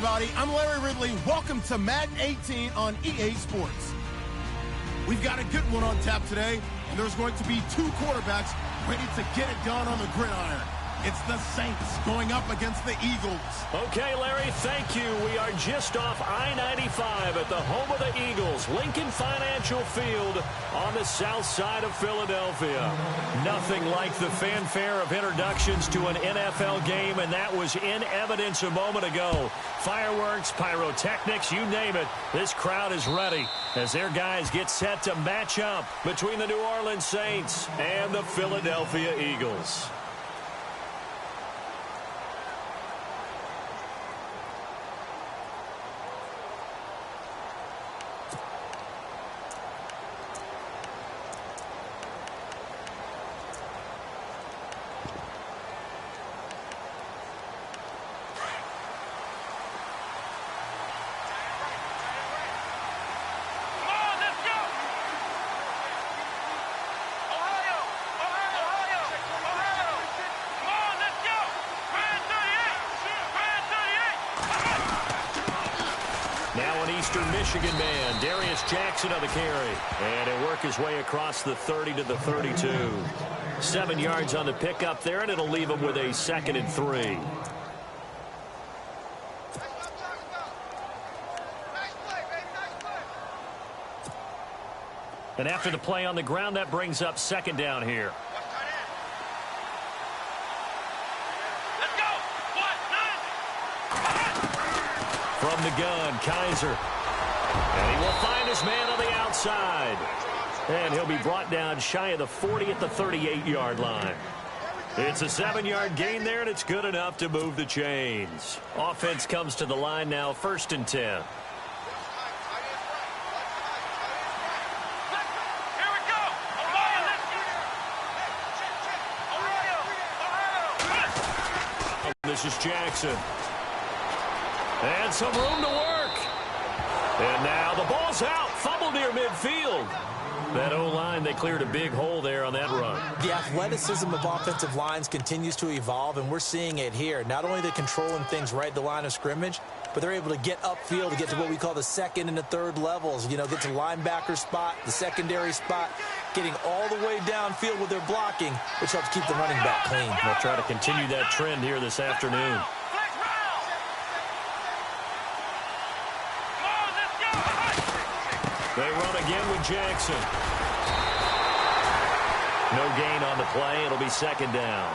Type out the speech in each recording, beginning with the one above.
everybody. I'm Larry Ridley. Welcome to Madden 18 on EA Sports. We've got a good one on tap today, and there's going to be two quarterbacks ready to get it done on the gridiron. It's the Saints going up against the Eagles. Okay, Larry, thank you. We are just off I-95 at the home of the Eagles, Lincoln Financial Field on the south side of Philadelphia. Nothing like the fanfare of introductions to an NFL game, and that was in evidence a moment ago. Fireworks, pyrotechnics, you name it. This crowd is ready as their guys get set to match up between the New Orleans Saints and the Philadelphia Eagles. Eastern Michigan man, Darius Jackson on the carry. And he'll work his way across the 30 to the 32. 7 yards on the pickup there, and it'll leave him with a 2nd and 3. And after the play on the ground, that brings up 2nd down here. From the gun, Kaiser. And he will find his man on the outside. And he'll be brought down shy of the 40 at the 38-yard line. It's a 7-yard gain there, and it's good enough to move the chains. Offense comes to the line now, 1st and 10. This is Jackson. And some room to work. And now the ball's out. Fumble near midfield. That O-line, they cleared a big hole there on that run. The athleticism of offensive lines continues to evolve, and we're seeing it here. Not only are they controlling things right at the line of scrimmage, but they're able to get upfield to get to what we call the 2nd and the 3rd levels. You know, get to linebacker spot, the secondary spot, getting all the way downfield with their blocking, which helps keep the running back clean. They'll try to continue that trend here this afternoon. They run again with Jackson. No gain on the play. It'll be 2nd down.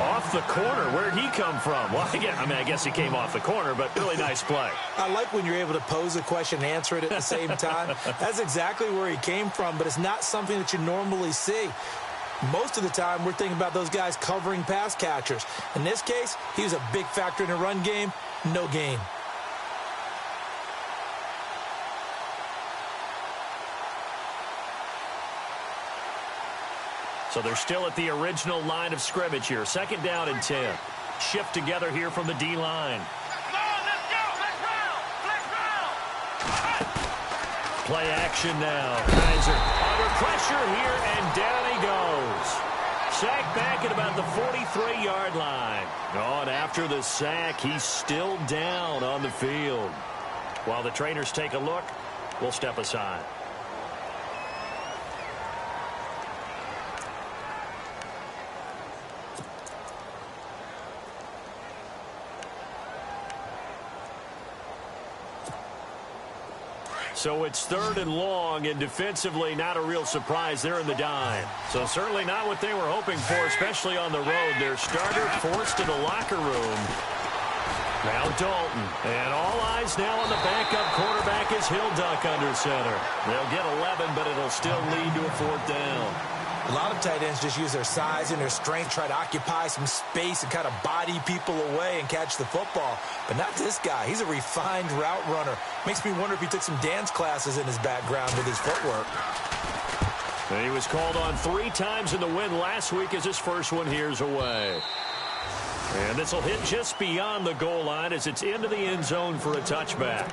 Off the corner. Where'd he come from? Well, I guess he came off the corner, but really nice play. I like when you're able to pose a question and answer it at the same time. That's exactly where he came from, but it's not something that you normally see. Most of the time, we're thinking about those guys covering pass catchers. In this case, he was a big factor in the run game. No gain. So they're still at the original line of scrimmage here. 2nd down and 10. Shift together here from the D-line. Play action now. Kaiser under pressure here, and down he goes. Sack back at about the 43-yard line. Oh, and after the sack, he's still down on the field. While the trainers take a look, we'll step aside. So it's 3rd and long, and defensively not a real surprise there in the dime. So certainly not what they were hoping for, especially on the road. Their starter forced to the locker room. Now Dalton. And all eyes now on the backup quarterback as he'll duck under center. They'll get 11, but it'll still lead to a 4th down. A lot of tight ends just use their size and their strength, try to occupy some space and kind of body people away and catch the football. But not this guy. He's a refined route runner. Makes me wonder if he took some dance classes in his background with his footwork. He was called on 3 times in the win last week as his first one here's away. And this will hit just beyond the goal line as it's into the end zone for a touchback.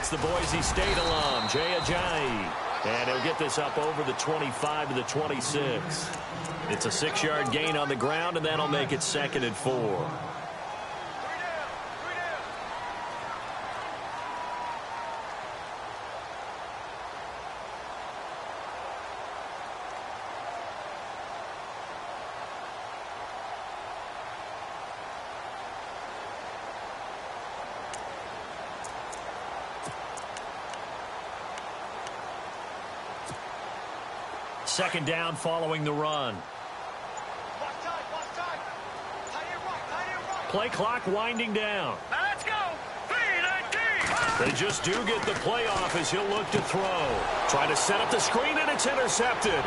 It's the Boise State alum, Jay Ajayi. And he'll get this up over the 25 to the 26. It's a 6-yard gain on the ground, and that'll make it 2nd and 4. Second down following the run. Play clock winding down. Let's go. They just do get the play off as he'll look to throw. Trying to set up the screen, and it's intercepted.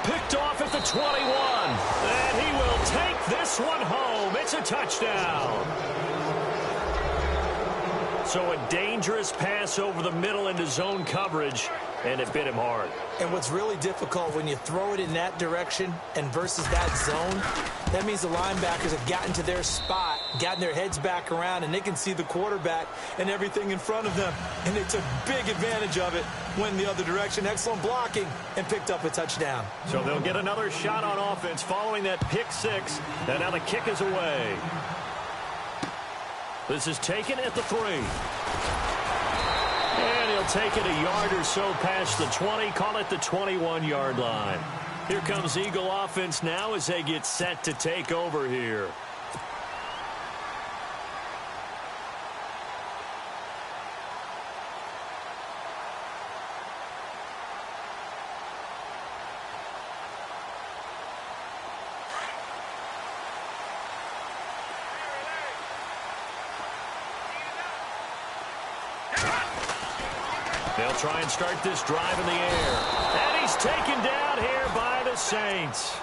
Picked off at the 21. And he will take this one home. It's a touchdown. So a dangerous pass over the middle into zone coverage, and it bit him hard. And what's really difficult when you throw it in that direction and versus that zone, that means the linebackers have gotten to their spot, gotten their heads back around, and they can see the quarterback and everything in front of them. And they took big advantage of it, went the other direction. Excellent blocking, and picked up a touchdown. So they'll get another shot on offense following that pick six, and now the kick is away. This is taken at the 3. And he'll take it a yard or so past the 20, call it the 21-yard line. Here comes Eagle offense now as they get set to take over here. They'll try and start this drive in the air. And he's taken down here by the Saints.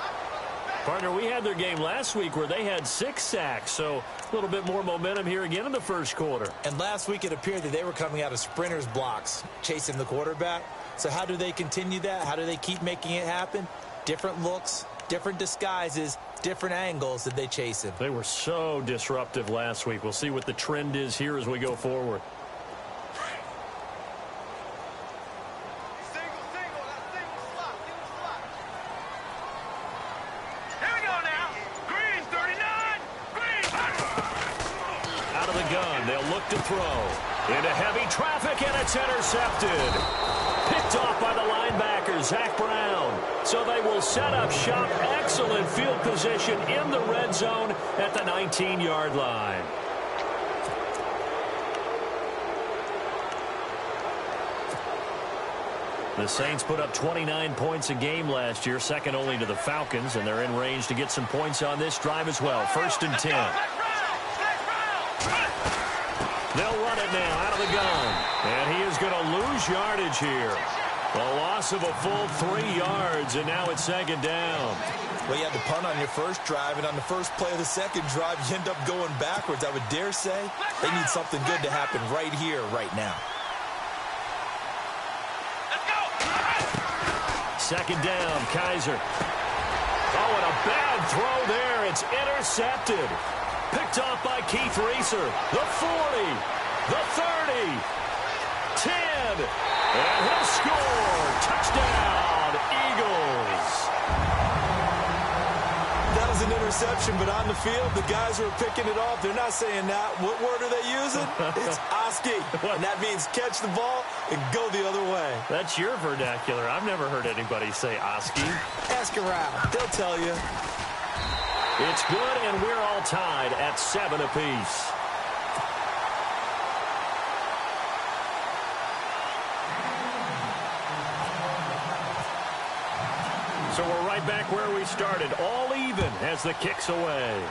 Partner, we had their game last week where they had 6 sacks, so a little bit more momentum here again in the first quarter. And last week it appeared that they were coming out of sprinters blocks, chasing the quarterback. So how do they continue that? How do they keep making it happen? Different looks, different disguises, different angles that they chase him. They were so disruptive last week. We'll see what the trend is here as we go forward. To throw into heavy traffic, and it's intercepted. Picked off by the linebacker, Zach Brown. So they will set up shop. Excellent field position in the red zone at the 19-yard line. The Saints put up 29 points a game last year, second only to the Falcons, and they're in range to get some points on this drive as well. 1st and 10. They'll run it now out of the gun. And he is going to lose yardage here. A loss of a full 3 yards, and now it's 2nd down. Well, you had to punt on your first drive, and on the first play of the second drive, you end up going backwards. I would dare say they need something good to happen right here, right now. Let's go. 2nd down, Kaiser. Oh, and a bad throw there. It's intercepted. Picked off by Keith Reeser. The 40, the 30, 10, and he'll score. Touchdown, Eagles. That was an interception, but on the field, the guys who are picking it off, they're not saying that. What word are they using? It's Oski, and that means catch the ball and go the other way. That's your vernacular. I've never heard anybody say Oski. Ask around. They'll tell you. It's good, and we're all tied at 7 apiece. So we're right back where we started, all even as the kick's away.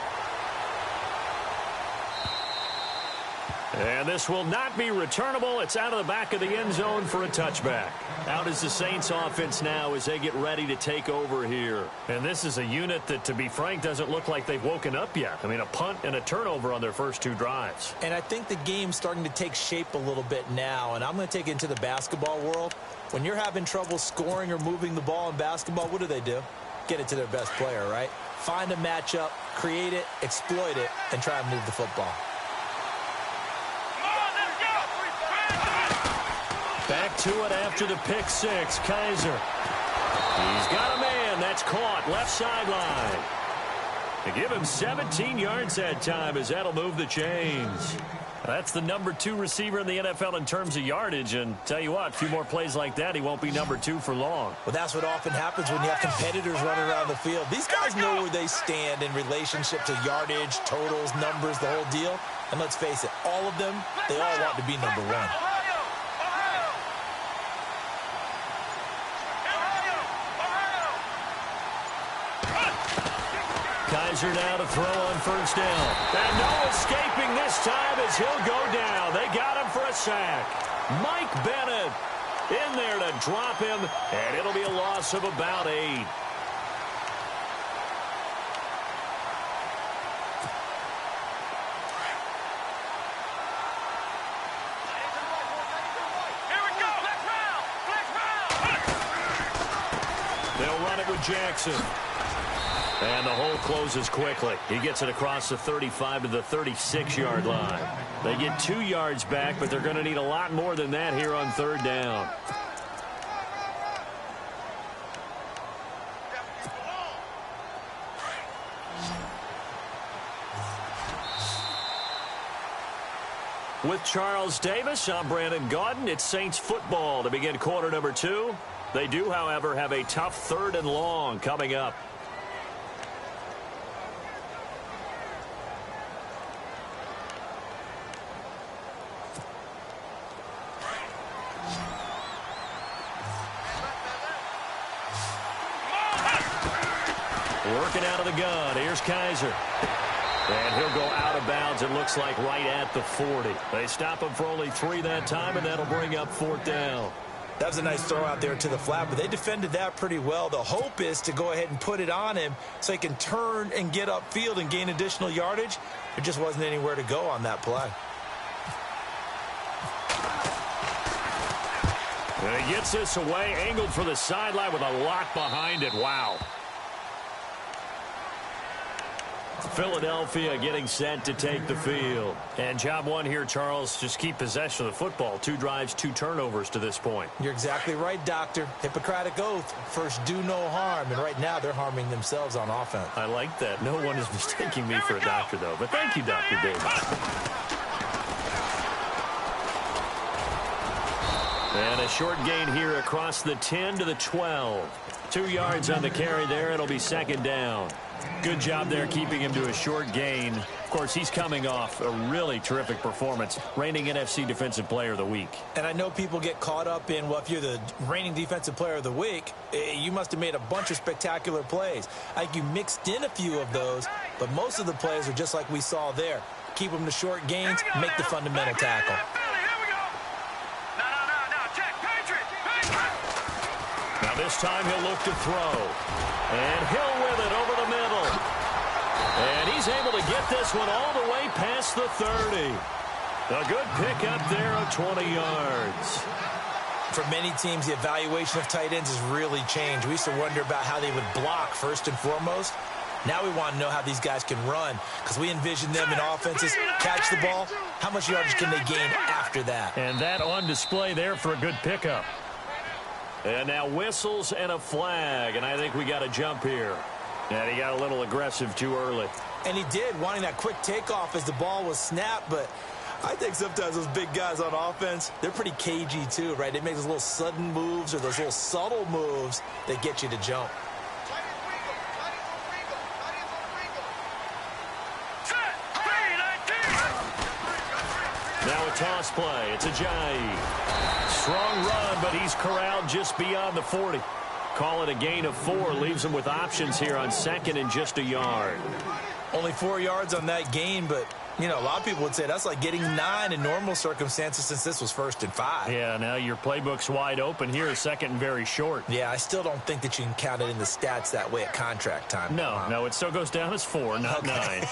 And this will not be returnable. It's out of the back of the end zone for a touchback. Out is the Saints offense now as they get ready to take over here. And this is a unit that, to be frank, doesn't look like they've woken up yet. I mean, a punt and a turnover on their first 2 drives. And I think the game's starting to take shape a little bit now. And I'm going to take it into the basketball world. When you're having trouble scoring or moving the ball in basketball, what do? Get it to their best player, right? Find a matchup, create it, exploit it, and try and move the football. to it after the pick six. Kaiser. He's got a man. That's caught. Left sideline. To give him 17 yards that time, as that'll move the chains. That's the number 2 receiver in the NFL in terms of yardage. And tell you what, a few more plays like that, he won't be number 2 for long. Well, that's what often happens when you have competitors running around the field. These guys know where they stand in relationship to yardage, totals, numbers, the whole deal. And let's face it, all of them, they all want to be number 1. Kaiser now to throw on first down. And no escaping this time as he'll go down. They got him for a sack. Mike Bennett in there to drop him, and it'll be a loss of about 8. They'll run it with Jackson. And the hole closes quickly. He gets it across the 35 to the 36-yard line. They get 2 yards back, but they're going to need a lot more than that here on third down. With Charles Davis, I'm Brandon Gaudin. It's Saints football to begin quarter number 2. They do, however, have a tough 3rd and long coming up. Working out of the gun. Here's Kaiser. And he'll go out of bounds, it looks like, right at the 40. They stop him for only 3 that time, and that'll bring up 4th down. That was a nice throw out there to the flat, but they defended that pretty well. The hope is to go ahead and put it on him so he can turn and get upfield and gain additional yardage. There just wasn't anywhere to go on that play. And he gets this away, angled for the sideline with a lot behind it. Wow. Philadelphia getting set to take the field. And job one here, Charles, just keep possession of the football. 2 drives, 2 turnovers to this point. You're exactly right, Doctor. Hippocratic oath. First, do no harm. And right now, they're harming themselves on offense. I like that. No one is mistaking me for a doctor, though. But thank you, Dr. Davis. And a short gain here across the 10 to the 12. 2 yards on the carry there. It'll be 2nd down. Good job there keeping him to a short gain. Of course, he's coming off a really terrific performance, reigning NFC Defensive Player of the Week. And I know people get caught up in, well, if you're the reigning Defensive Player of the Week, you must have made a bunch of spectacular plays. I think you mixed in a few of those, but most of the plays are just like we saw there. Keep them to short gains, make the fundamental tackle. Now this time he'll look to throw. And Hill with it over the middle. And he's able to get this one all the way past the 30. A good pickup there of 20 yards. For many teams, the evaluation of tight ends has really changed. We used to wonder about how they would block first and foremost. Now we want to know how these guys can run, because we envision them in offenses catch the ball. How much yardage can they gain after that? And that on display there for a good pickup. And now whistles and a flag, and I think we got a jump here. And he got a little aggressive too early. And he did, wanting that quick takeoff as the ball was snapped, but I think sometimes those big guys on offense, they're pretty cagey too, right? They make those little sudden moves or those little subtle moves that get you to jump. Now a toss play. It's Ajayi. Strong run, but he's corralled just beyond the 40. Call it a gain of 4. Leaves him with options here on 2nd and just a yard. Only 4 yards on that gain, but, you know, a lot of people would say that's like getting 9 in normal circumstances since this was 1st and 5. Yeah, now your playbook's wide open here, 2nd and very short. Yeah, I still don't think that you can count it in the stats that way at contract time. No, it still goes down as 4, not 9.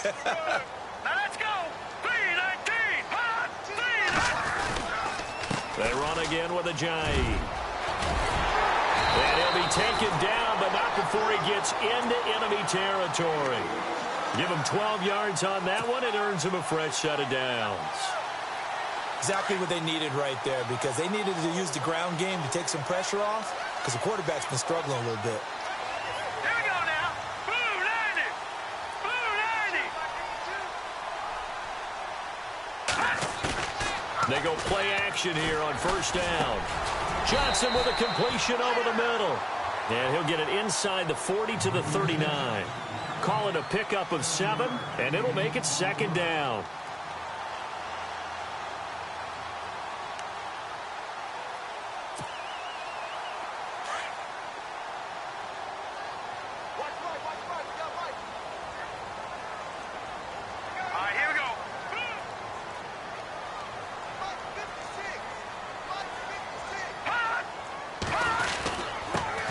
They run again with Ajayi. And he'll be taken down, but not before he gets into enemy territory. Give him 12 yards on that one. It earns him a fresh set of downs. Exactly what they needed right there, because they needed to use the ground game to take some pressure off, because the quarterback's been struggling a little bit. Here we go now. Blue 90. Blue 90. They go play action here on first down. Johnson with a completion over the middle. And he'll get it inside the 40 to the 39. Call it a pickup of 7, and it'll make it second down.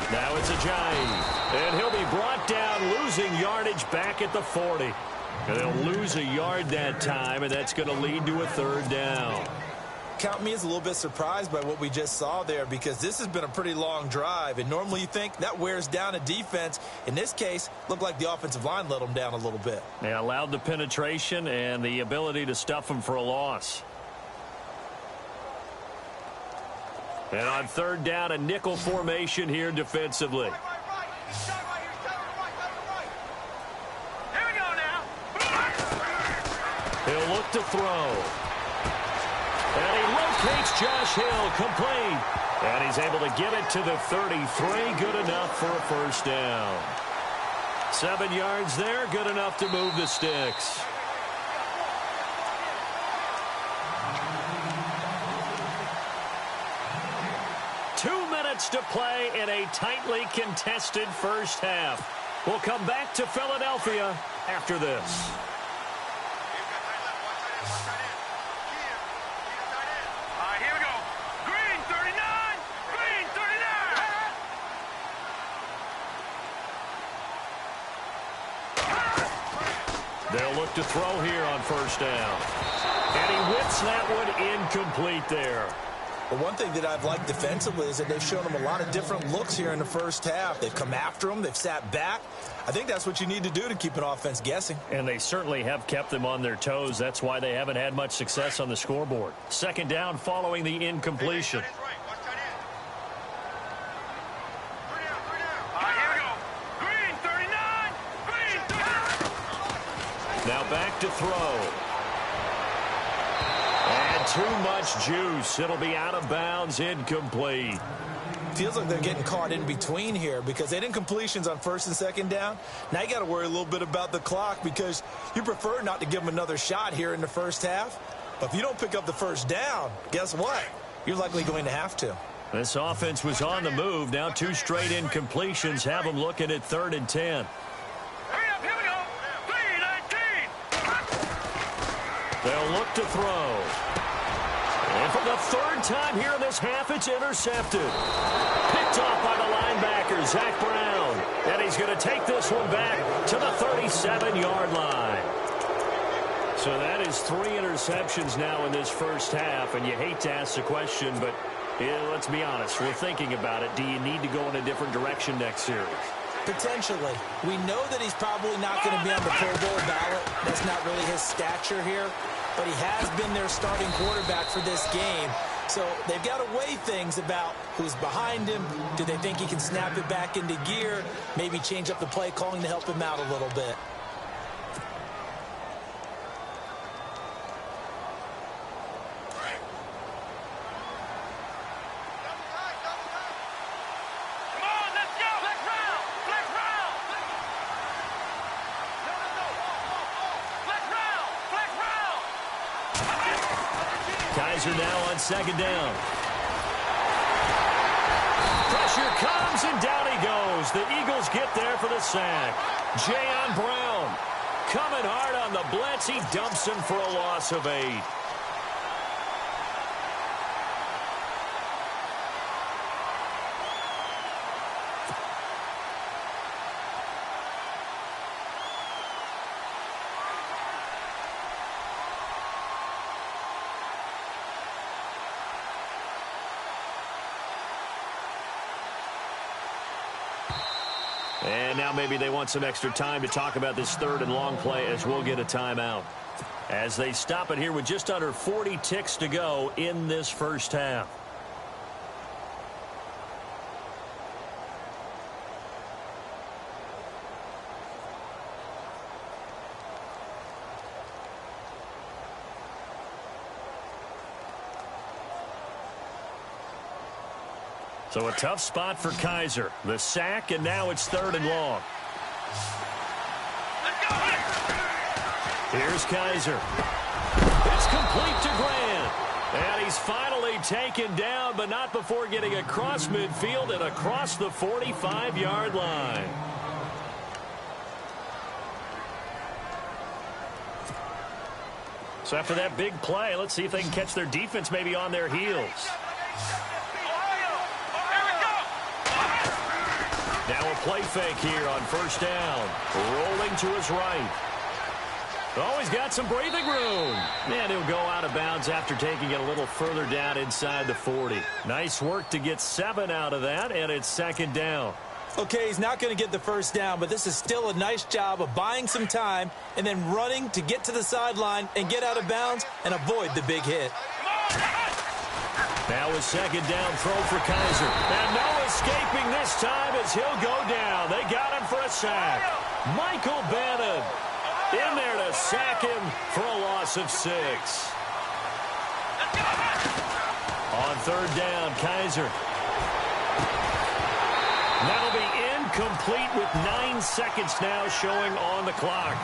Now it's Ajayi, and he'll be brought down, losing yardage back at the 40. And they'll lose a yard that time, and that's going to lead to a third down. Count me as a little bit surprised by what we just saw there, because this has been a pretty long drive, and normally you think that wears down a defense. In this case, looked like the offensive line let them down a little bit. They allowed the penetration and the ability to stuff them for a loss. And on third down, a nickel formation here defensively. Here we go now. He'll look to throw. And he locates Josh Hill, complete. And he's able to get it to the 33, good enough for a first down. 7 yards there, good enough to move the sticks. To play in a tightly contested first half. We'll come back to Philadelphia after this. Here we go. Green 39. Green 39. They'll look to throw here on first down. And he whips that one incomplete there. But one thing that I've liked defensively is that they've shown them a lot of different looks here in the first half. They've come after them. They've sat back. I think that's what you need to do to keep an offense guessing. And they certainly have kept them on their toes. That's why they haven't had much success on the scoreboard. Second down following the incompletion. Here we go. Green 39. Green 39. Now back to throw. And too much juice. It'll be out of bounds, incomplete. Feels like they're getting caught in between here, because they didn't completions on first and second down. Now you got to worry a little bit about the clock, because you prefer not to give them another shot here in the first half. But if you don't pick up the first down, guess what? You're likely going to have to. This offense was on the move. Now 2 straight incompletions have them looking at 3rd and 10. Hurry up, here we go. 3-19. They'll look to throw. And for the 3rd time here in this half, it's intercepted. Picked off by the linebacker, Zach Brown. And he's going to take this one back to the 37-yard line. So that is 3 interceptions now in this first half. And you hate to ask the question, but let's be honest. We're thinking about it. Do you need to go in a different direction next series? Potentially. We know that he's probably not going to be on the Pro Bowl ballot. That's not really his stature here. But he has been their starting quarterback for this game. So they've got to weigh things about who's behind him. Do they think he can snap it back into gear? Maybe change up the play calling to help him out a little bit. Kaiser now on second down. Pressure comes, and down he goes. The Eagles get there for the sack. Jayon Brown coming hard on the blitz. He dumps him for a loss of 8. And now maybe they want some extra time to talk about this 3rd and long play, as we'll get a timeout. as they stop it here with just under 40 ticks to go in this first half. So a tough spot for Kaiser. The sack, and now it's 3rd and long. Here's Kaiser. It's complete to Grant. And he's finally taken down, but not before getting across midfield and across the 45-yard line. So after that big play, let's see if they can catch their defense maybe on their heels. Now a play fake here on 1st down. Rolling to his right. Oh, he's got some breathing room. And he'll go out of bounds after taking it a little further down inside the 40. Nice work to get 7 out of that, and it's 2nd down. Okay, he's not going to get the 1st down, but this is still a nice job of buying some time and then running to get to the sideline and get out of bounds and avoid the big hit. Now a 2nd down throw for Kaiser. And no escaping this time as he'll go down. They got him for a sack. Michael Bannon in there to sack him for a loss of 6. On 3rd down, Kaiser. That'll be incomplete with 9 seconds now showing on the clock.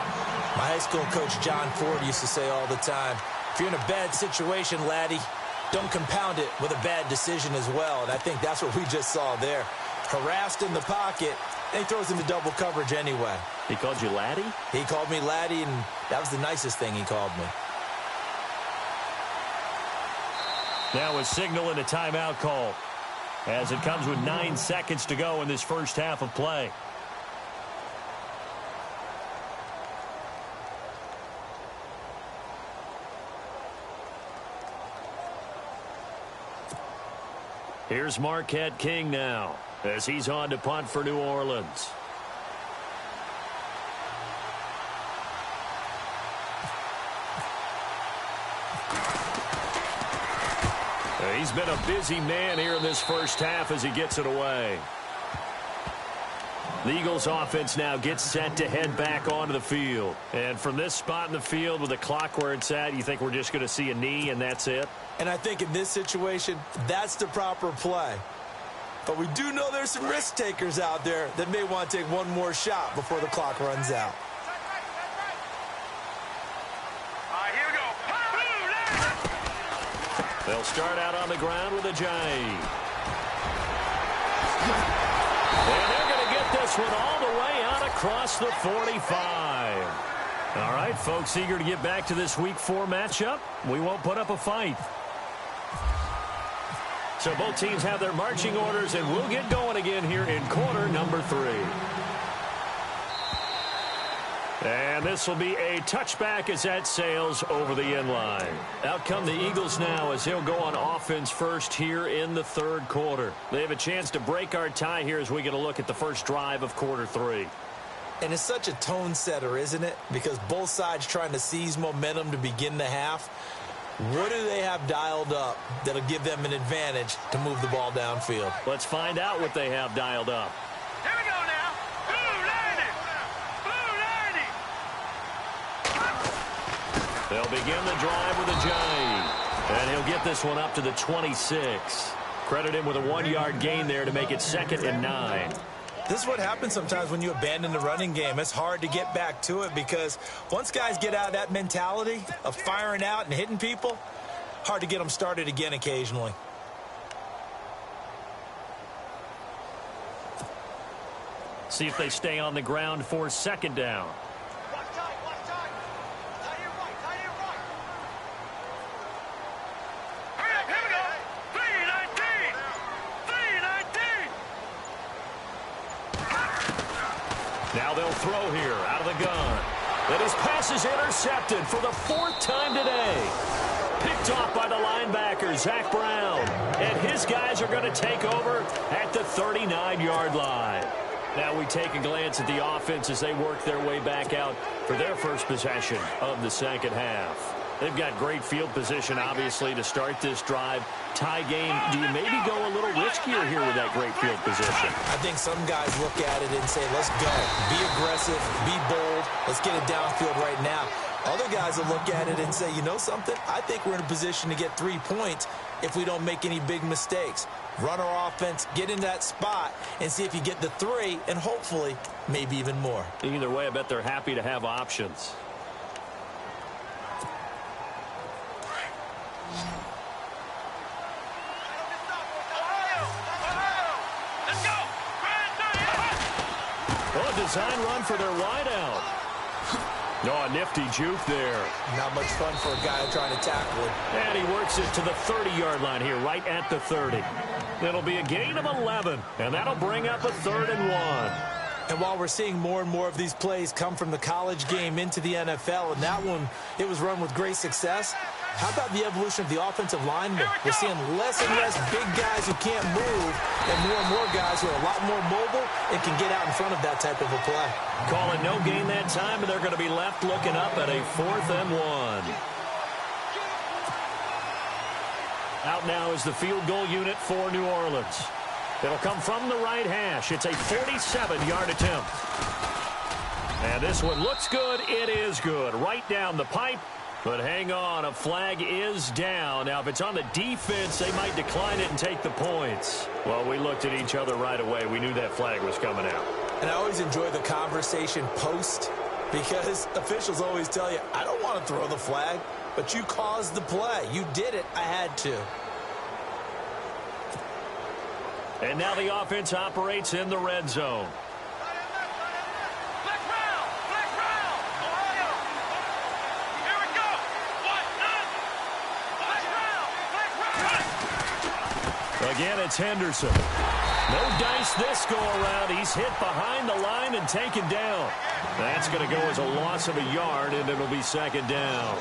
My high school coach John Ford used to say all the time, if you're in a bad situation, laddie, don't compound it with a bad decision as well. And I think that's what we just saw there. Harassed in the pocket, and he throws into double coverage anyway. He called you laddie? He called me laddie, and that was the nicest thing he called me. Now a signal and a timeout call as it comes with 9 seconds to go in this first half of play. Here's Marquette King now as he's on to punt for New Orleans. He's been a busy man here in this first half as he gets it away. The Eagles offense now gets set to head back onto the field. And from this spot in the field with the clock where it's at, you think we're just going to see a knee and that's it? And I think in this situation, that's the proper play. But we do know there's some risk takers out there that may want to take one more shot before the clock runs out. Here we go. They'll start out on the ground with a J. And they're going to get this one all the way out across the 45. All right, folks, eager to get back to this Week 4 matchup. We won't put up a fight. So both teams have their marching orders, and we'll get going again here in quarter number 3. And this will be a touchback as that sails over the end line. Out come the Eagles now as they'll go on offense first here in the 3rd quarter. They have a chance to break our tie here as we get a look at the first drive of quarter 3. And it's such a tone setter, isn't it? Because both sides trying to seize momentum to begin the half. What do they have dialed up that'll give them an advantage to move the ball downfield? Let's find out what they have dialed up. Here we go now. Blue 90. They'll begin the drive with a J. And he'll get this one up to the 26. Credit him with a 1-yard gain there to make it 2nd and 9. This is what happens sometimes when you abandon the running game. It's hard to get back to it because once guys get out of that mentality of firing out and hitting people, hard to get them started again occasionally. See if they stay on the ground for 2nd down. Now they'll throw here out of the gun. And his pass is intercepted for the 4th time today. Picked off by the linebacker, Zach Brown. And his guys are going to take over at the 39-yard line. Now we take a glance at the offense as they work their way back out for their first possession of the second half. They've got great field position, obviously, to start this drive. Tie game, do you maybe go a little riskier here with that great field position? I think some guys look at it and say, let's go. Be aggressive. Be bold. Let's get it downfield right now. Other guys will look at it and say, you know something? I think we're in a position to get 3 points if we don't make any big mistakes. Run our offense, get in that spot, and see if you get the 3, and hopefully maybe even more. Either way, I bet they're happy to have options. Oh, a design run for their wideout. Oh, a nifty juke there. Not much fun for a guy trying to tackle it. And he works it to the 30-yard line here, right at the 30. It'll be a gain of 11, and that'll bring up a 3rd and 1. And while we're seeing more and more of these plays come from the college game into the NFL, and that one, it was run with great success, how about the evolution of the offensive linemen? We're seeing less and less big guys who can't move and more guys who are a lot more mobile and can get out in front of that type of a play. Call it no gain that time, and they're going to be left looking up at a 4th and 1. Out now is the field goal unit for New Orleans. It'll come from the right hash. It's a 47-yard attempt. And this one looks good. It is good. Right down the pipe. But hang on, a flag is down. Now, if it's on the defense, they might decline it and take the points. Well, we looked at each other right away. We knew that flag was coming out. And I always enjoy the conversation post because officials always tell you, I don't want to throw the flag, but you caused the play. You did it. I had to. And now the offense operates in the red zone. Again, it's Henderson. No dice this go-around. He's hit behind the line and taken down. That's going to go as a loss of a yard, and it'll be 2nd down.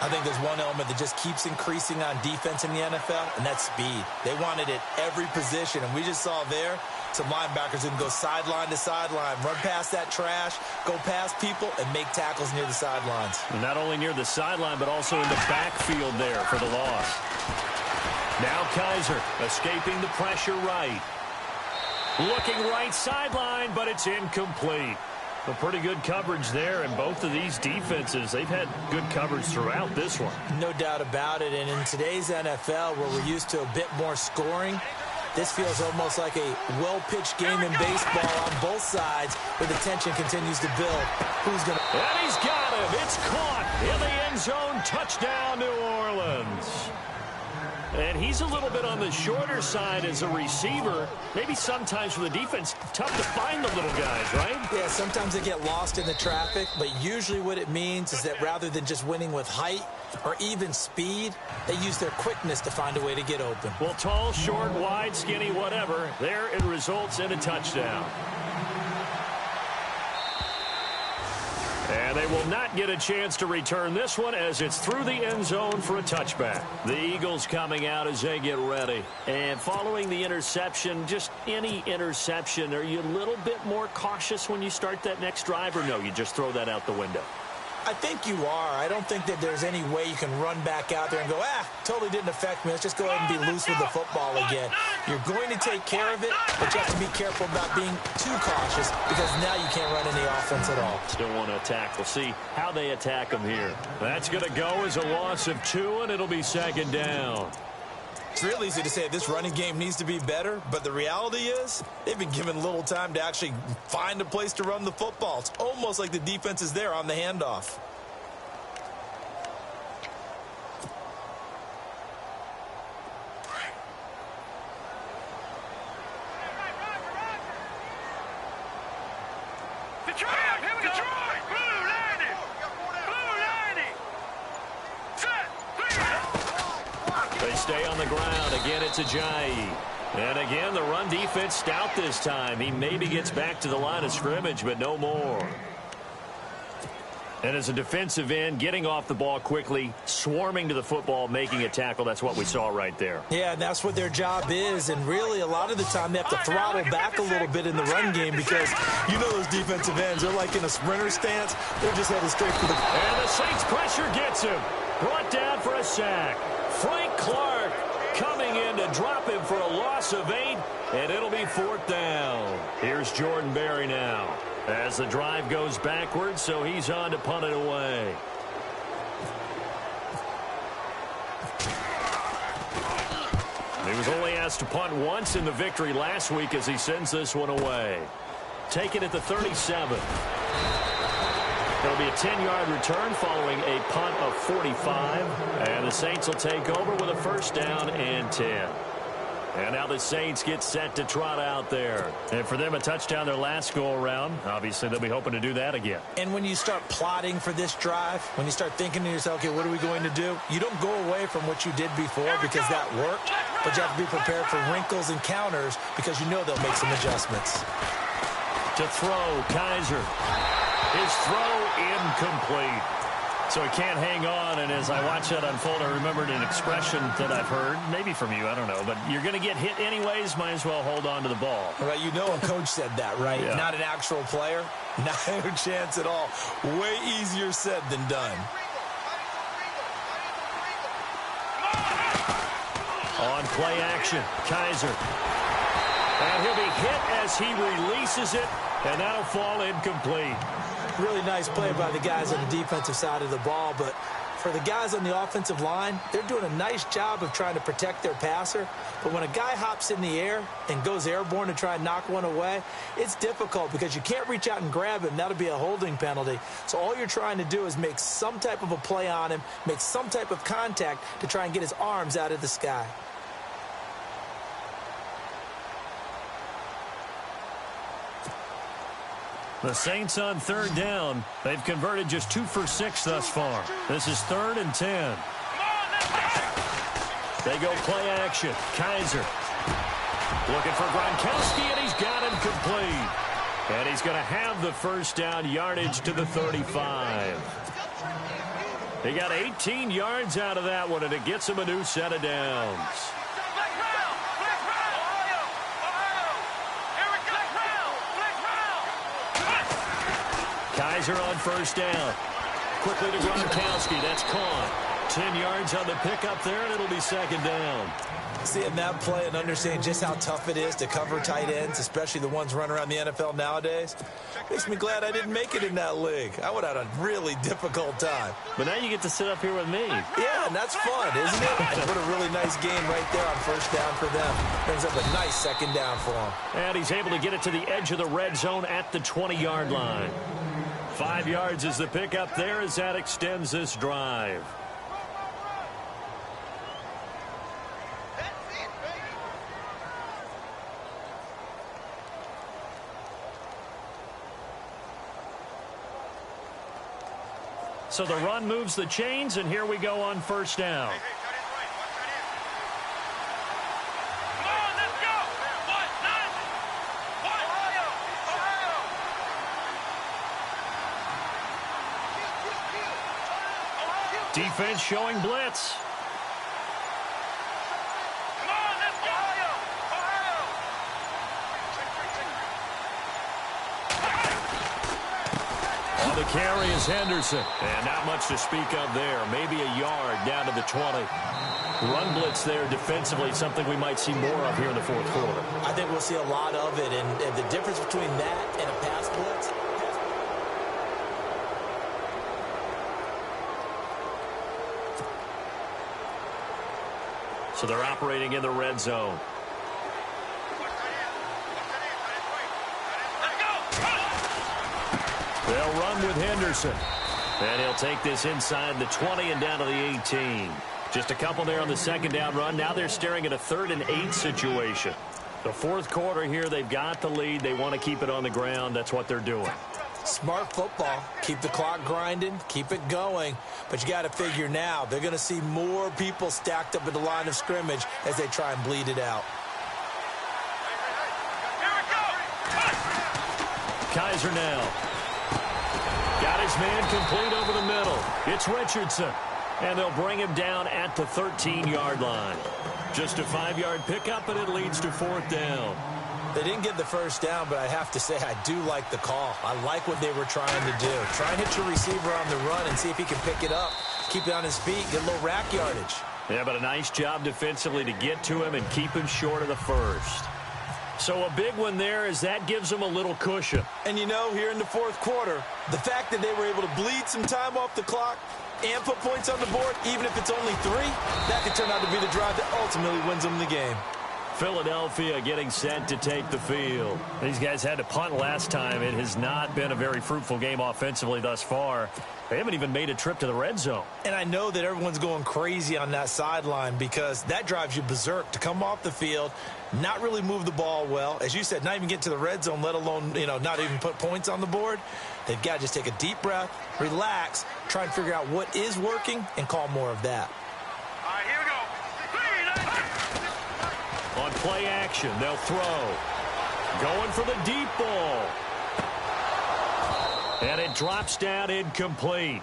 I think there's one element that just keeps increasing on defense in the NFL, and that's speed. They want it at every position, and we just saw there some linebackers who can go sideline to sideline, run past that trash, go past people, and make tackles near the sidelines. And not only near the sideline, but also in the backfield there for the loss. Now Kaiser escaping the pressure right. Looking right sideline, but it's incomplete. A pretty good coverage there, and both of these defenses, they've had good coverage throughout this one. No doubt about it, and in today's NFL, where we're used to a bit more scoring, this feels almost like a well-pitched game in baseball on both sides, where the tension continues to build. Who's going to... And he's got him. It's caught in the end zone. Touchdown, New Orleans. And he's a little bit on the shorter side as a receiver. Maybe sometimes for the defense, tough to find the little guys, right? Yeah, sometimes they get lost in the traffic, but usually what it means is that rather than just winning with height or even speed, they use their quickness to find a way to get open. Well, tall, short, wide, skinny, whatever, there it results in a touchdown. And they will not get a chance to return this one as it's through the end zone for a touchback. The Eagles coming out as they get ready. And following the interception, just any interception, are you a little bit more cautious when you start that next drive, or no, you just throw that out the window? I think you are. I don't think that there's any way you can run back out there and go, totally didn't affect me. Let's just go ahead and be loose with the football again. You're going to take care of it, but you have to be careful about being too cautious because now you can't run any offense at all. Still want to attack. We'll see how they attack them here. That's going to go as a loss of 2, and it'll be 2nd down. It's real easy to say this running game needs to be better, but the reality is they've been given little time to actually find a place to run the football. It's almost like the defense is there on the handoff. Stay on the ground. Again, it's Ajayi. And again, the run defense stout this time. He maybe gets back to the line of scrimmage, but no more. And as a defensive end, getting off the ball quickly, swarming to the football, making a tackle, that's what we saw right there. Yeah, and that's what their job is. And really, a lot of the time, they have to throttle back a little bit in the run game because you know those defensive ends, they're like in a sprinter stance. They're just headed straight for the... And the Saints pressure gets him. Brought down for a sack. Frank Clark coming in to drop him for a loss of 8, and it'll be 4th down. Here's Jordan Berry now. As the drive goes backwards, so he's on to punt it away. He was only asked to punt once in the victory last week as he sends this one away. Take it at the 37. It'll be a 10-yard return following a punt of 45. And the Saints will take over with a 1st down and 10. And now the Saints get set to trot out there. And for them, a touchdown their last go-around. Obviously, they'll be hoping to do that again. And when you start plotting for this drive, when you start thinking to yourself, okay, what are we going to do? You don't go away from what you did before because that worked, but you have to be prepared for wrinkles and counters because you know they'll make some adjustments. To throw, Kaiser. His throw incomplete. So he can't hang on, and as I watch that unfold, I remembered an expression that I've heard, maybe from you, I don't know, but you're going to get hit anyways, might as well hold on to the ball. Right, you know a coach said that, right? Yeah. Not an actual player. No chance at all. Way easier said than done. On play action, Kaiser. And he'll be hit as he releases it, and that'll fall incomplete. Really nice play by the guys on the defensive side of the ball, but for the guys on the offensive line, they're doing a nice job of trying to protect their passer. But when a guy hops in the air and goes airborne to try and knock one away, it's difficult because you can't reach out and grab him. That'll be a holding penalty. So all you're trying to do is make some type of a play on him, make some type of contact to try and get his arms out of the sky. The Saints on 3rd down. They've converted just 2 for 6 thus far. This is 3rd and 10. They go play action. Kaiser looking for Gronkowski, and he's got him complete. And he's going to have the 1st down yardage to the 35. He got 18 yards out of that one, and it gets him a new set of downs. Kaiser on 1st down. Quickly to Gronkowski. That's caught. 10 yards on the pickup there, and it'll be 2nd down. Seeing that play and understanding just how tough it is to cover tight ends, especially the ones running around the NFL nowadays, makes me glad I didn't make it in that league. I would have had a really difficult time. But now you get to sit up here with me. Yeah, and that's fun, isn't it? And what a really nice game right there on 1st down for them. Brings up a nice 2nd down for him. And he's able to get it to the edge of the red zone at the 20-yard line. 5 yards is the pickup there as that extends this drive. So the run moves the chains, and here we go on 1st down. Defense showing blitz. On the carry is Henderson. And not much to speak of there. Maybe a yard down to the 20. Run blitz there defensively, something we might see more of here in the 4th quarter. I think we'll see a lot of it. And the difference between that and a pass blitz. So they're operating in the red zone. They'll run with Henderson. And he'll take this inside the 20 and down to the 18. Just a couple there on the 2nd down run. Now they're staring at a 3rd and 8 situation. The 4th quarter here, they've got the lead. They want to keep it on the ground. That's what they're doing. Smart football. Keep the clock grinding. Keep it going. But you got to figure now, they're going to see more people stacked up at the line of scrimmage as they try and bleed it out. Kaiser now. Got his man complete over the middle. It's Richardson. And they'll bring him down at the 13-yard line. Just a 5-yard pickup, and it leads to 4th down. They didn't get the first down, but I have to say I do like the call. I like what they were trying to do. Try and hit your receiver on the run and see if he can pick it up, keep it on his feet, get a little rack yardage. Yeah, but a nice job defensively to get to him and keep him short of the first. So a big one there as that gives them a little cushion. And you know, here in the 4th quarter, the fact that they were able to bleed some time off the clock and put points on the board, even if it's only 3, that could turn out to be the drive that ultimately wins them the game. Philadelphia getting set to take the field. These guys had to punt last time. It has not been a very fruitful game offensively thus far. They haven't even made a trip to the red zone. And I know that everyone's going crazy on that sideline because that drives you berserk to come off the field, not really move the ball well. As you said, not even get to the red zone, let alone, not even put points on the board. They've got to just take a deep breath, relax, try and figure out what is working, and call more of that. All right, here we go. On play action, they'll throw. Going for the deep ball. And it drops down incomplete.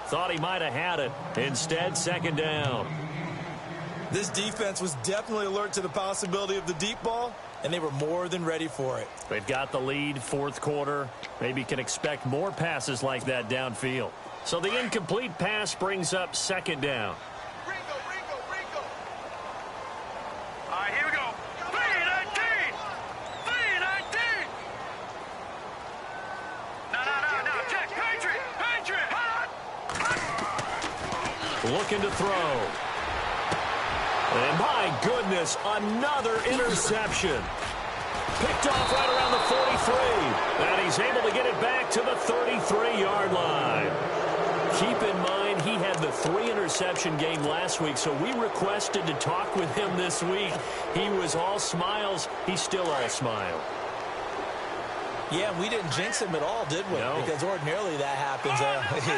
Thought he might have had it. Instead, 2nd down. This defense was definitely alert to the possibility of the deep ball, and they were more than ready for it. They've got the lead, 4th quarter. Maybe can expect more passes like that downfield. So the incomplete pass brings up 2nd down. All right, here we go. 3-19. 3-19. No. Check. Patriot. Looking to throw. And my goodness, another interception. Picked off right around the 43. And he's able to get it back to the 33-yard line. Keep in mind, he had the 3-interception game last week, so we requested to talk with him this week. He was all smiles. He's still all smile. Yeah, we didn't jinx him at all, did we? No. Because ordinarily that happens.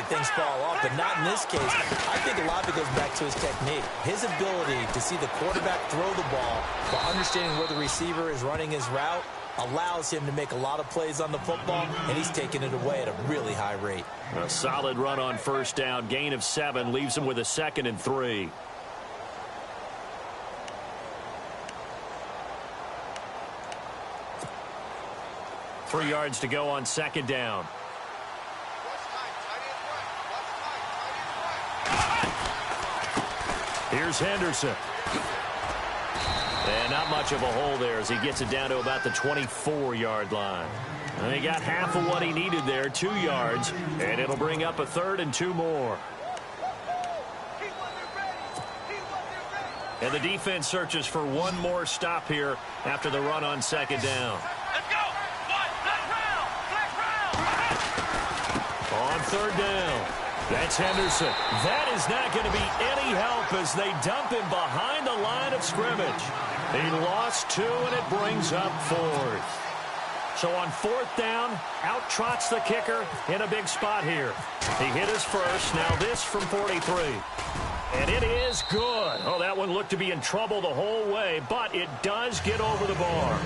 Things fall off, but not in this case. I think a lot of it goes back to his technique. His ability to see the quarterback throw the ball while understanding where the receiver is running his route allows him to make a lot of plays on the football, and he's taking it away at a really high rate. A solid run on 1st down. Gain of 7 leaves him with a 2nd and 3. Three yards to go on 2nd down. Here's Henderson. And not much of a hole there as he gets it down to about the 24-yard line. And he got half of what he needed there, 2 yards, and it'll bring up a 3rd and 2 more. And the defense searches for one more stop here after the run on 2nd down. Let's go. Flex round. On 3rd down, that's Henderson. That is not going to be any help as they dump him behind the line of scrimmage. He lost 2, and it brings up 4th. So on 4th down, out trots the kicker in a big spot here. He hit his first. Now this from 43. And it is good. Oh, that one looked to be in trouble the whole way, but it does get over the bar.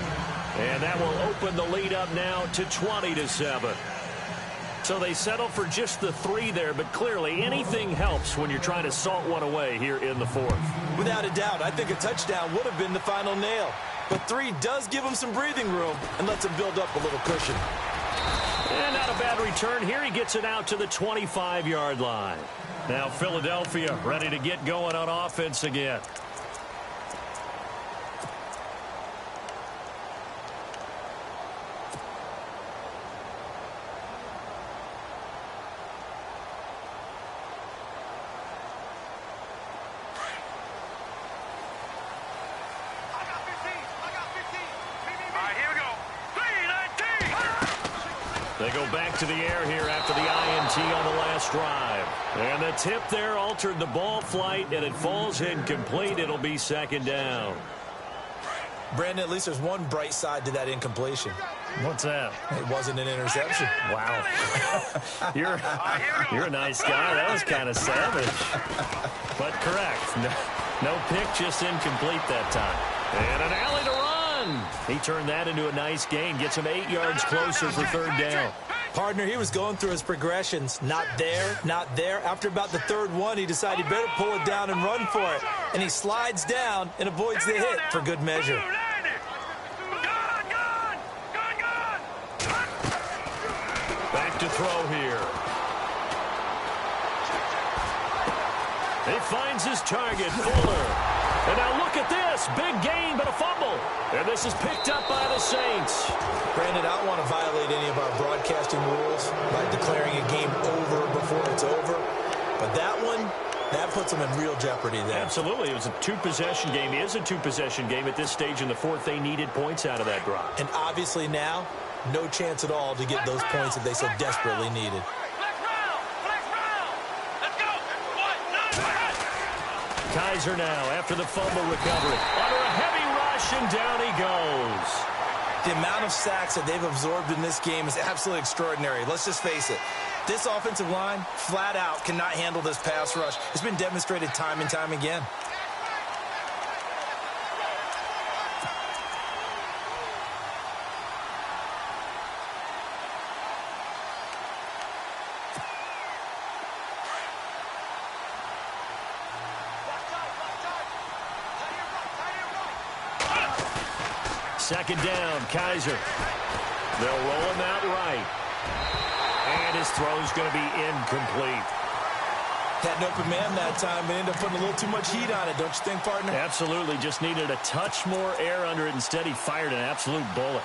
And that will open the lead up now to 20-7. So they settle for just the 3 there, but clearly anything helps when you're trying to salt one away here in the 4th. Without a doubt, I think a touchdown would have been the final nail. But 3 does give him some breathing room and lets him build up a little cushion. And not a bad return here. He gets it out to the 25-yard line. Now Philadelphia ready to get going on offense again. They go back to the air here after the INT on the last drive. And the tip there altered the ball flight, and it falls incomplete. It'll be 2nd down. Brandon, at least there's one bright side to that incompletion. What's that? It wasn't an interception. Wow. You're a nice guy. That was kind of savage. But correct. No pick, just incomplete that time. And an alley to run. He turned that into a nice gain. Gets him 8 yards closer for 3rd down. Partner, he was going through his progressions. Not there, not there. After about the third one, he decided he better pull it down and run for it. And he slides down and avoids the hit for good measure. Back to throw here. He finds his target, Fuller. And now look at this. Big gain, but a fumble. And this is picked up by the Saints. Brandon, I don't want to violate any of our broadcasting rules by declaring a game over before it's over. But that one, that puts them in real jeopardy there. Absolutely. It was a two-possession game. It is a two-possession game at this stage in the fourth. They needed points out of that drive. And obviously now, no chance at all to get those points that they so desperately needed. Kaiser now after the fumble recovery. Under a heavy rush, and down he goes. The amount of sacks that they've absorbed in this game is absolutely extraordinary. Let's just face it. This offensive line, flat out, cannot handle this pass rush. It's been demonstrated time and time again. Second down, Kaiser. They'll roll him out right. And his throw's going to be incomplete. Had an open man that time, but ended up putting a little too much heat on it, don't you think, partner? Absolutely. Just needed a touch more air under it. Instead, he fired an absolute bullet.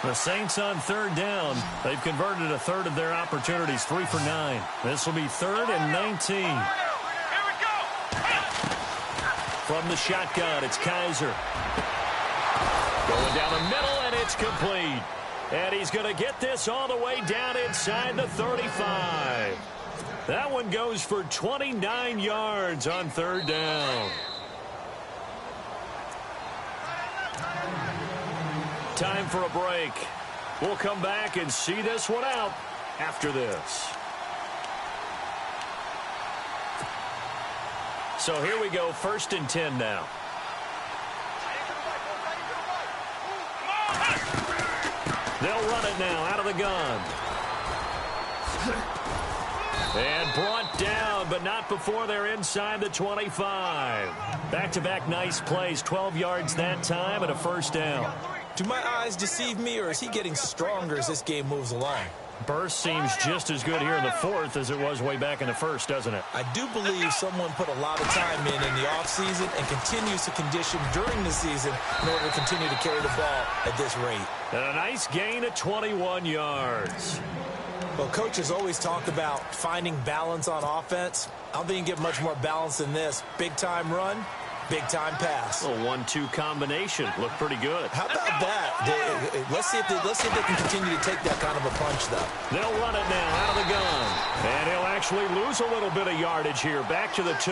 The Saints on third down. They've converted a third of their opportunities, 3 for 9. This will be 3rd and 19. From the shotgun, it's Kaiser. Going down the middle, and it's complete. And he's going to get this all the way down inside the 35. That one goes for 29 yards on third down. Time for a break. We'll come back and see this one out after this. So here we go, 1st and 10 now. They'll run it now out of the gun. And brought down, but not before they're inside the 25. Back-to-back nice plays, 12 yards that time and a 1st down. Do my eyes deceive me, or is he getting stronger as this game moves along? Burst seems just as good here in the 4th as it was way back in the 1st, doesn't it? I do believe someone put a lot of time in the offseason and continues to condition during the season in order to continue to carry the ball at this rate. And a nice gain of 21 yards. Well, coaches always talk about finding balance on offense. I don't think you can get much more balance than this. Big-time run, big-time pass. A 1-2 combination. Looked pretty good. How about that? Let's see if they can continue to take that kind of a punch, though. They'll run it now out of the gun. And he'll actually lose a little bit of yardage here. Back to the 2.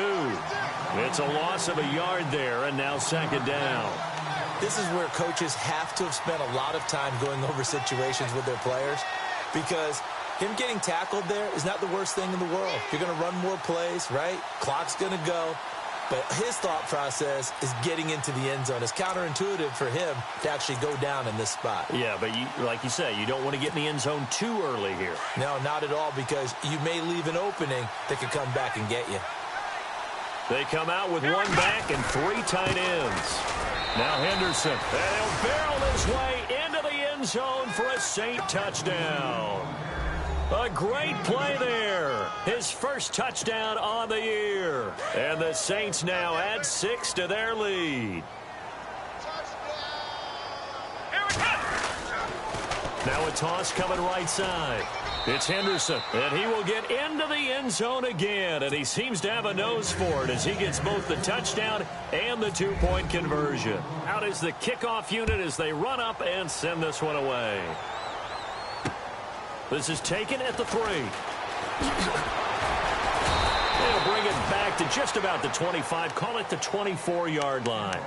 It's a loss of a yard there, and now 2nd down. This is where coaches have to have spent a lot of time going over situations with their players, because him getting tackled there is not the worst thing in the world. You're going to run more plays, right? Clock's going to go. But his thought process is getting into the end zone. It's counterintuitive for him to actually go down in this spot. Yeah, but like you say, you don't want to get in the end zone too early here. No, not at all, because you may leave an opening that could come back and get you. They come out with 1 back and 3 tight ends. Now Henderson. And he'll barrel his way into the end zone for a Saint touchdown. A great play there. His first touchdown on the year. And the Saints now add 6 to their lead. Now a toss coming right side. It's Henderson, and he will get into the end zone again, and he seems to have a nose for it as he gets both the touchdown and the 2-point conversion. Out is the kickoff unit as they run up and send this one away. This is taken at the 3. They'll bring it back to just about the 25, call it the 24-yard line.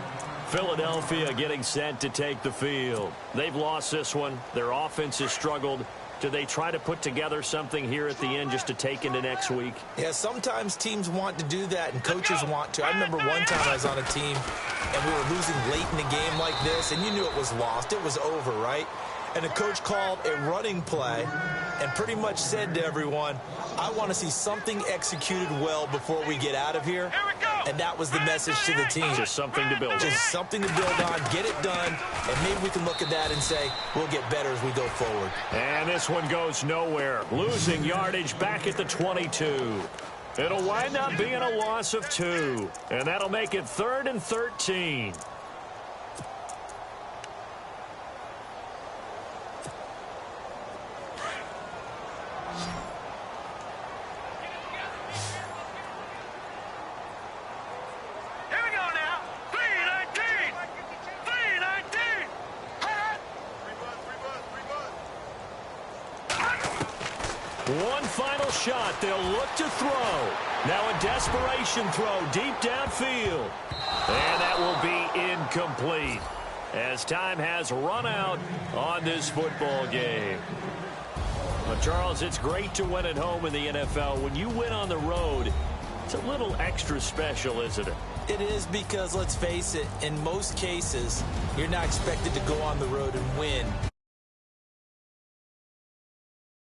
Philadelphia getting set to take the field. They've lost this one. Their offense has struggled. Do they try to put together something here at the end just to take into next week? Yeah, sometimes teams want to do that, and coaches want to. I remember one time I was on a team, and we were losing late in a game like this, and you knew it was lost. It was over, right? And the coach called a running play and pretty much said to everyone, I want to see something executed well before we get out of here. And that was the message to the team. Just something to build on. Just something to build on, get it done, and maybe we can look at that and say, we'll get better as we go forward. And this one goes nowhere. Losing yardage back at the 22. It'll wind up being a loss of 2. And that'll make it 3rd and 13. One final shot. They'll look to throw. Now a desperation throw deep downfield. And that will be incomplete as time has run out on this football game. Well, Charles, it's great to win at home in the NFL. When you win on the road, it's a little extra special, isn't it? It is, because let's face it, in most cases, you're not expected to go on the road and win.